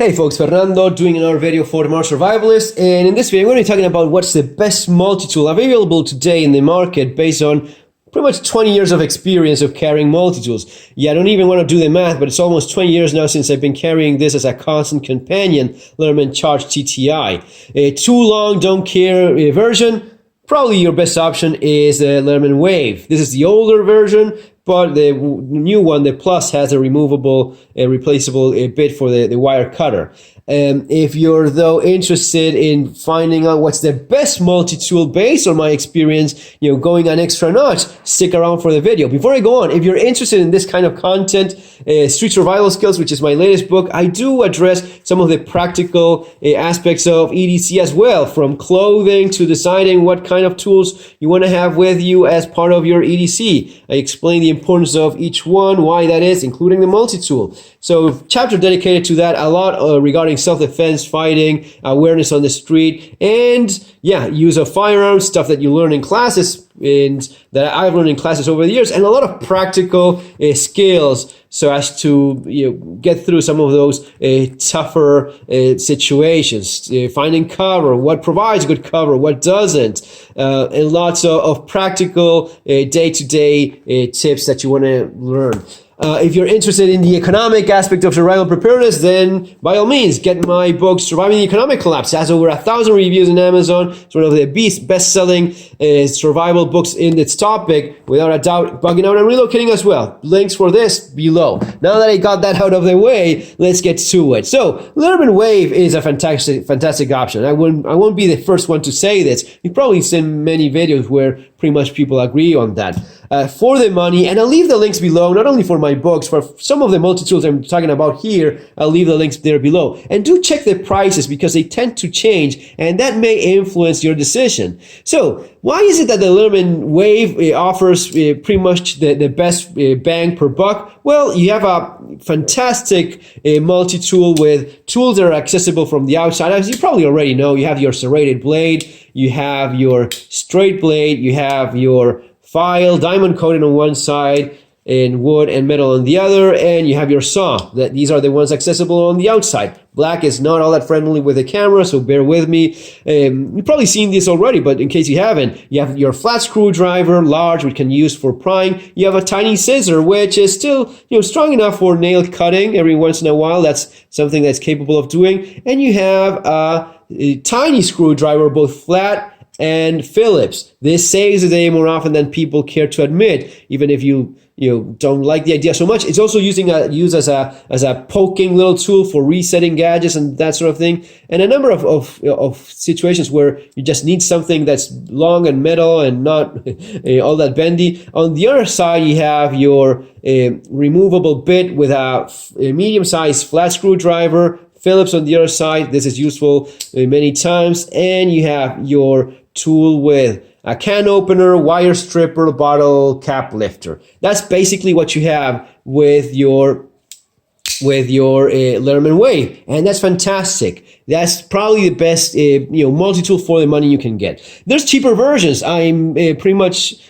Hey folks, Fernando doing another video for the Modern Survivalist, and in this video I'm going to be talking about what's the best multi-tool available today in the market based on pretty much 20 years of experience of carrying multi-tools. Yeah, I don't even want to do the math, but it's almost 20 years now since I've been carrying this as a constant companion, Leatherman Charge TTI. A too long, don't care version, probably your best option is the Leatherman Wave. This is the older version, but the new one, the Plus, has a removable, replaceable bit for the wire cutter. If you're, though, interested in finding out what's the best multi-tool based on my experience, going an extra notch, stick around for the video. Before I go on, if you're interested in this kind of content, Street Survival Skills, which is my latest book, I do address some of the practical aspects of EDC as well, from clothing to deciding what kind of tools you want to have with you as part of your EDC. I explain the importance of each one, why that is, including the multi-tool. So chapter dedicated to that, a lot regarding self-defense, fighting, awareness on the street, and yeah, use of firearms, stuff that you learn in classes and that I've learned in classes over the years, and a lot of practical skills so as to get through some of those tougher situations, finding cover, what provides good cover, what doesn't, and lots of practical day-to-day tips that you want to learn. If you're interested in the economic aspect of survival preparedness, then by all means, get my book, Surviving the Economic Collapse. It has over 1,000 reviews on Amazon. It's one of the best-selling survival books in its topic, without a doubt, bugging out and relocating as well. Links for this below. Now that I got that out of the way, let's get to it. So, Leatherman Wave is a fantastic option. I won't be the first one to say this. You've probably seen many videos where pretty much people agree on that. For the money, and I'll leave the links below, not only for my books, for some of the multi-tools I'm talking about here, I'll leave the links there below. And do check the prices because they tend to change, and that may influence your decision. So, why is it that the Leatherman Wave offers pretty much the best bang per buck? Well, you have a fantastic multi-tool with tools that are accessible from the outside. As you probably already know, you have your serrated blade, you have your straight blade, you have your file, diamond coated on one side, and wood and metal on the other, and you have your saw. These are the ones accessible on the outside. Black is not all that friendly with the camera, so bear with me. You've probably seen this already, but in case you haven't, you have your flat screwdriver, large, which can use for prying. You have a tiny scissor, which is still strong enough for nail cutting every once in a while. That's something that's capable of doing. And you have a tiny screwdriver, both flat and Phillips. This saves the day more often than people care to admit, even if you don't like the idea so much. It's also used as a poking little tool for resetting gadgets and that sort of thing, and a number of situations where you just need something that's long and metal and not all that bendy. On the other side, you have your removable bit with a medium-sized flat screwdriver, Phillips on the other side. This is useful many times, and you have your tool with a can opener, wire stripper, bottle cap lifter. That's basically what you have with your Leatherman Wave, and that's fantastic. That's probably the best multi-tool for the money you can get. There's cheaper versions. I'm pretty much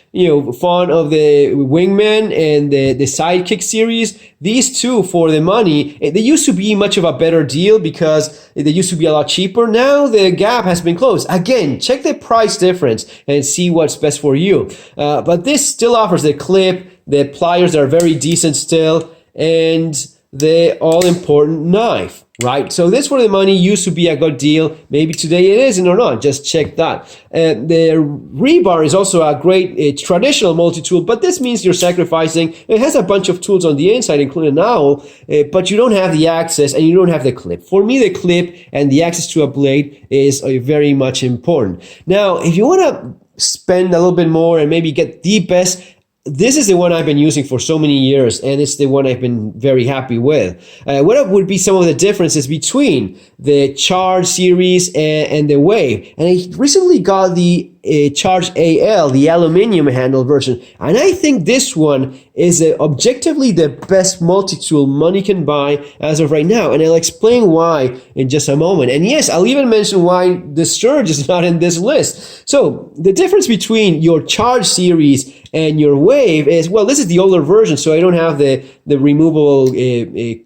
fond of the Wingman and the Sidekick series. These two, for the money, they used to be much of a better deal because they used to be a lot cheaper. Now the gap has been closed. Again, check the price difference and see what's best for you. But this still offers the clip, the pliers that are very decent still, and the all-important knife, right? So this for the money used to be a good deal. Maybe today it isn't or not. Just check that. The rebar is also a great traditional multi-tool, but this means you're sacrificing. It has a bunch of tools on the inside, including an owl, but you don't have the access and you don't have the clip. For me, the clip and the access to a blade is very much important. Now, if you want to spend a little bit more and maybe get the best, this is the one I've been using for so many years, and it's the one I've been very happy with. What would be some of the differences between the Charge series and the Wave? And I recently got the Charge AL, the aluminum handle version, and I think this one is objectively the best multi-tool money can buy as of right now, and I'll explain why in just a moment. And yes, I'll even mention why the Surge is not in this list. So the difference between your Charge series And your wave is, well, this is the older version, so I don't have the removable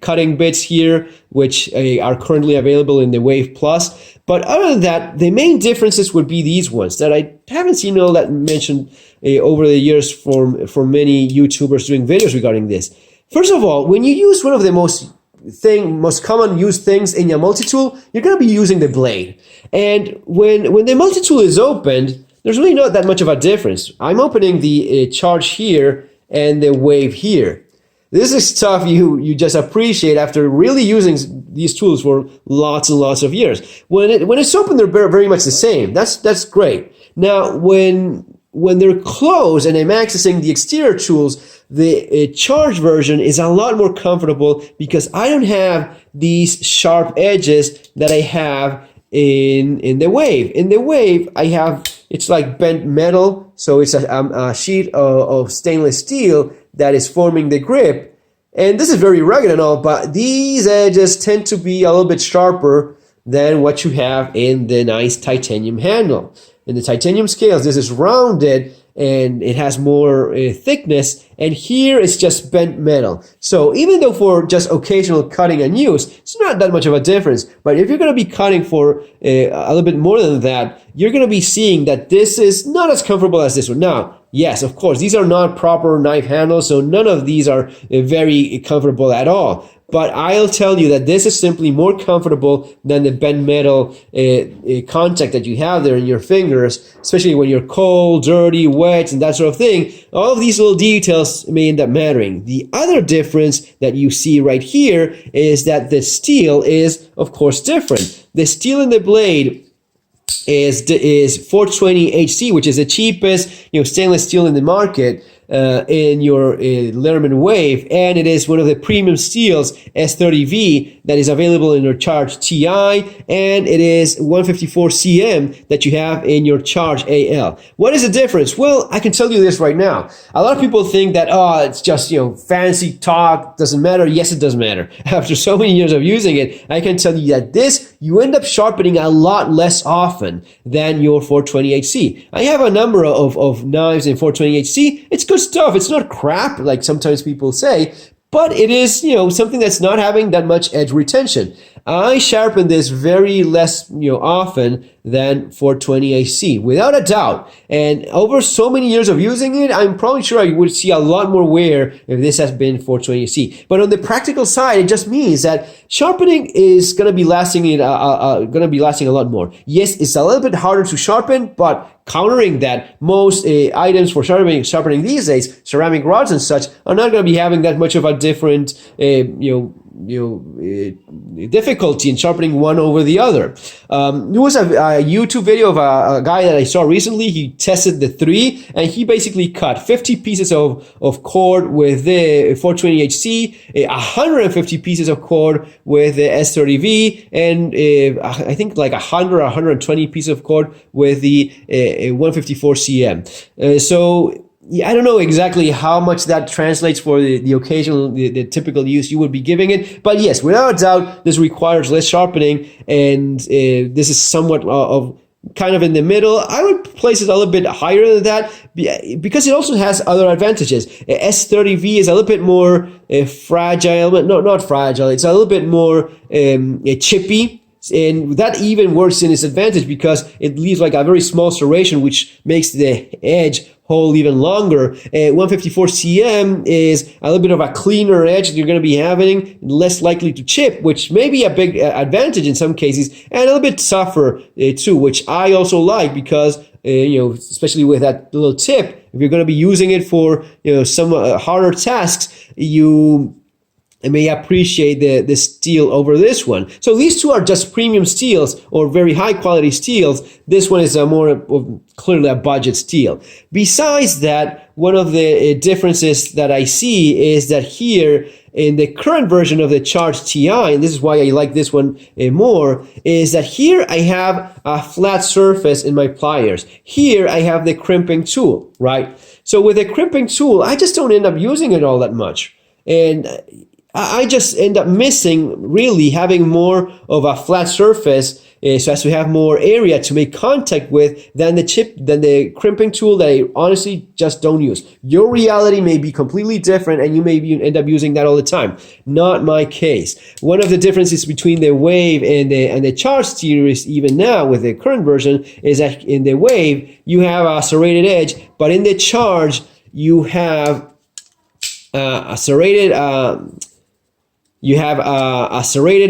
cutting bits here, which are currently available in the Wave Plus. But other than that, the main differences would be these ones that I haven't seen all that mentioned over the years for many YouTubers doing videos regarding this. First of all, when you use one of the most common used things in your multi-tool, you're going to be using the blade. And when the multi-tool is opened, there's really not that much of a difference. I'm opening the charge here and the wave here. This is stuff you just appreciate after really using these tools for lots and lots of years. When it's open, they're very much the same. That's great. Now, when they're closed and I'm accessing the exterior tools, the charge version is a lot more comfortable because I don't have these sharp edges that I have in the wave. In the wave, it's like bent metal, so it's a sheet of stainless steel that is forming the grip. And this is very rugged and all, but these edges tend to be a little bit sharper than what you have in the nice titanium handle. In the titanium scales, this is rounded and it has more thickness, and here it's just bent metal. So even though for just occasional cutting and use, it's not that much of a difference. But if you're going to be cutting for a little bit more than that, you're going to be seeing that this is not as comfortable as this one. Now, yes, of course, these are not proper knife handles, so none of these are very comfortable at all. But I'll tell you that this is simply more comfortable than the bent metal contact that you have there in your fingers, especially when you're cold, dirty, wet, and that sort of thing. All of these little details may end up mattering. The other difference that you see right here is that the steel is, of course, different. The steel in the blade is 420 HC, which is the cheapest stainless steel in the market in your Leatherman Wave, and it is one of the premium steels, S30V, that is available in your Charge TI, and it is 154 cm that you have in your Charge AL. What is the difference? Well, I can tell you this right now. A lot of people think that, it's just, fancy talk, doesn't matter. Yes, it does matter. After so many years of using it, I can tell you that you end up sharpening a lot less often than your 420 HC. I have a number of knives in 420 HC. It's good stuff. It's not crap like sometimes people say, but it is, something that's not having that much edge retention. I sharpen this very less, often than 420 AC, without a doubt. And over so many years of using it, I'm probably sure I would see a lot more wear if this has been 420 AC. But on the practical side, it just means that sharpening is going to be lasting a lot more. Yes, it's a little bit harder to sharpen, but countering that, most items for sharpening these days, ceramic rods and such, are not going to be having that much of a different, difficulty in sharpening one over the other. There was a YouTube video of a guy that I saw recently. He tested the 3, and he basically cut 50 pieces of cord with the 420 HC, 150 pieces of cord with the S30V, and I think like 100 or 120 pieces of cord with the 154 cm. So yeah, I don't know exactly how much that translates for the occasional, the typical use you would be giving it. But yes, without a doubt, this requires less sharpening, and this is somewhat of kind of in the middle. I would place it a little bit higher than that because it also has other advantages. S30V is a little bit more fragile, but not fragile. It's a little bit more chippy. And that even works in its advantage because it leaves like a very small serration, which makes the edge hold even longer. 154 cm is a little bit of a cleaner edge that you're going to be having, less likely to chip, which may be a big advantage in some cases, and a little bit tougher too, which I also like because especially with that little tip, if you're going to be using it for some harder tasks, you may appreciate the steel over this one. So these two are just premium steels or very high quality steels. This one is clearly a budget steel. Besides that, one of the differences that I see is that here in the current version of the Charge TI, and this is why I like this one more, is that here I have a flat surface in my pliers. Here I have the crimping tool, right? So with the crimping tool, I just don't end up using it all that much. And I just end up missing really having more of a flat surface, so as to have more area to make contact with than the crimping tool that I honestly just don't use. Your reality may be completely different, and you may end up using that all the time. Not my case. One of the differences between the Wave and the Charge series, even now with the current version, is that in the Wave you have a serrated edge, but in the Charge you have a serrated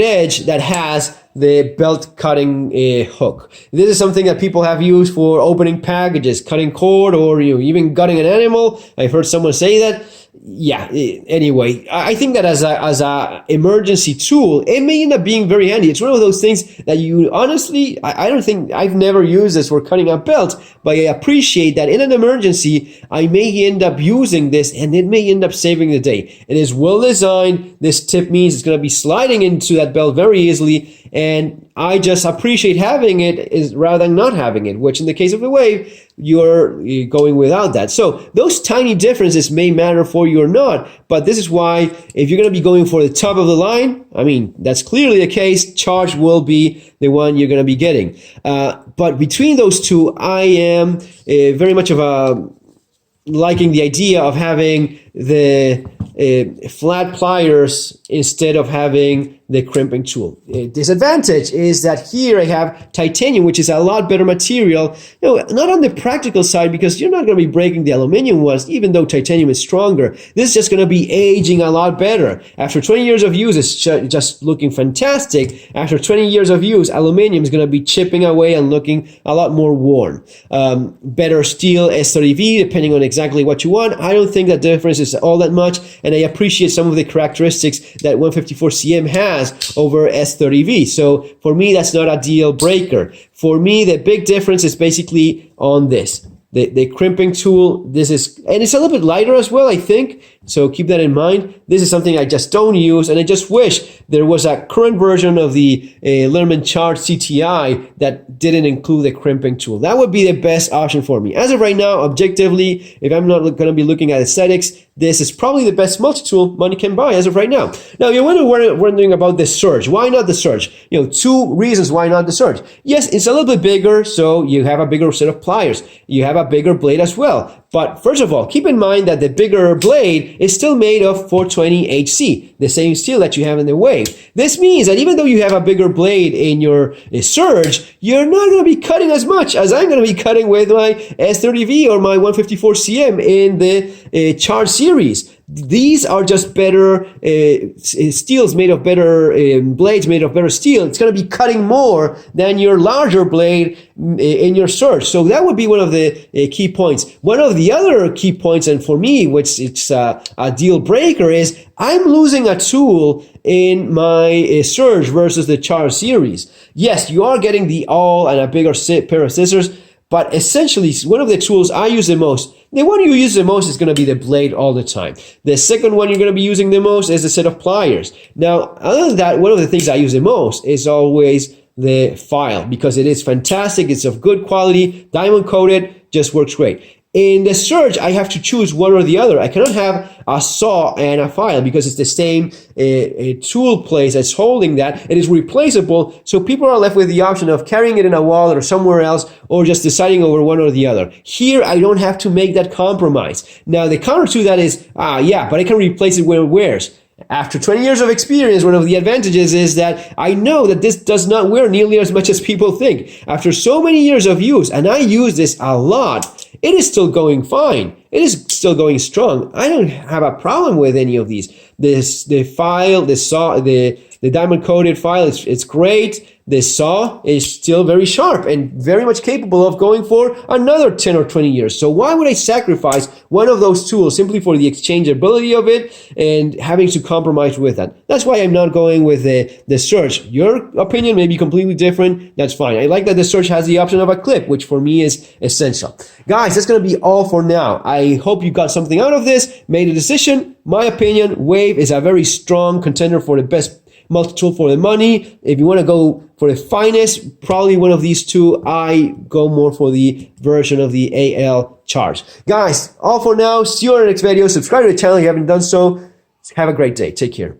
edge that has the belt cutting hook. This is something that people have used for opening packages, cutting cord, or even gutting an animal. I've heard someone say that. Yeah, anyway, I think that as a emergency tool, it may end up being very handy. It's one of those things that you honestly, I don't think, I've never used this for cutting a belt, but I appreciate that in an emergency, I may end up using this and it may end up saving the day. It is well designed. This tip means it's going to be sliding into that belt very easily, and I just appreciate having it rather than not having it, which in the case of the Wave, you're going without that. So those tiny differences may matter for you or not, but this is why if you're going to be going for the top of the line, I mean, that's clearly the case, Charge will be the one you're going to be getting. But between those two, I am very much of a liking the idea of having the flat pliers instead of having the crimping tool. Disadvantage is that here I have titanium, which is a lot better material. Not on the practical side, because you're not going to be breaking the aluminum ones, even though titanium is stronger. This is just going to be aging a lot better. After 20 years of use, it's just looking fantastic. After 20 years of use, aluminum is going to be chipping away and looking a lot more worn. Better steel, S30V, depending on exactly what you want. I don't think that difference is all that much, and I appreciate some of the characteristics that 154cm has over S30V. So for me, that's not a deal breaker. For me, the big difference is basically on this. The crimping tool, and it's a little bit lighter as well, I think. So keep that in mind. This is something I just don't use, and I just wish there was a current version of the Leatherman Charge CTI that didn't include the crimping tool. That would be the best option for me. As of right now, objectively, if I'm not going to be looking at aesthetics, this is probably the best multi-tool money can buy as of right now. Now, you're wondering about the Surge. Why not the Surge? Two reasons why not the Surge. Yes, it's a little bit bigger, so you have a bigger set of pliers. You have a bigger blade as well. But first of all, keep in mind that the bigger blade is still made of 420HC, the same steel that you have in the Wave. This means that even though you have a bigger blade in your Surge, you're not going to be cutting as much as I'm going to be cutting with my S30V or my 154cm in the Charge series. These are just better steels made of better blades made of better steel. It's going to be cutting more than your larger blade in your Surge. So that would be one of the key points. One of the other key points, and for me, which it's a deal breaker, is I'm losing a tool in my Surge versus the Charge series. Yes, you are getting the awl and a bigger pair of scissors, but essentially, one of the tools I use the most, the one you use the most is going to be the blade all the time. The second one you're going to be using the most is the set of pliers. Now, other than that, one of the things I use the most is always the file, because it is fantastic. It's of good quality, diamond coated, just works great. In the Surge, I have to choose one or the other. I cannot have a saw and a file because it's the same tool place that's holding that. It is replaceable, so people are left with the option of carrying it in a wallet or somewhere else, or just deciding over one or the other. Here, I don't have to make that compromise. Now, the counter to that is, yeah, but I can replace it when it wears. After 20 years of experience, one of the advantages is that I know that this does not wear nearly as much as people think. After so many years of use, and I use this a lot, it is still going fine. It is still going strong. I don't have a problem with any of these. The file, the saw, the diamond coated file, it's great. The saw is still very sharp and very much capable of going for another 10 or 20 years. So why would I sacrifice one of those tools simply for the exchangeability of it and having to compromise with that? That's why I'm not going with the Surge. Your opinion may be completely different. That's fine. I like that the Surge has the option of a clip, which for me is essential. Guys, that's going to be all for now. I hope you got something out of this, made a decision. My opinion, Wave is a very strong contender for the best multi-tool for the money. If you want to go for the finest, probably one of these two, I go more for the version of the AL Charge. Guys, all for now. See you on the next video. Subscribe to the channel if you haven't done so. Have a great day. Take care.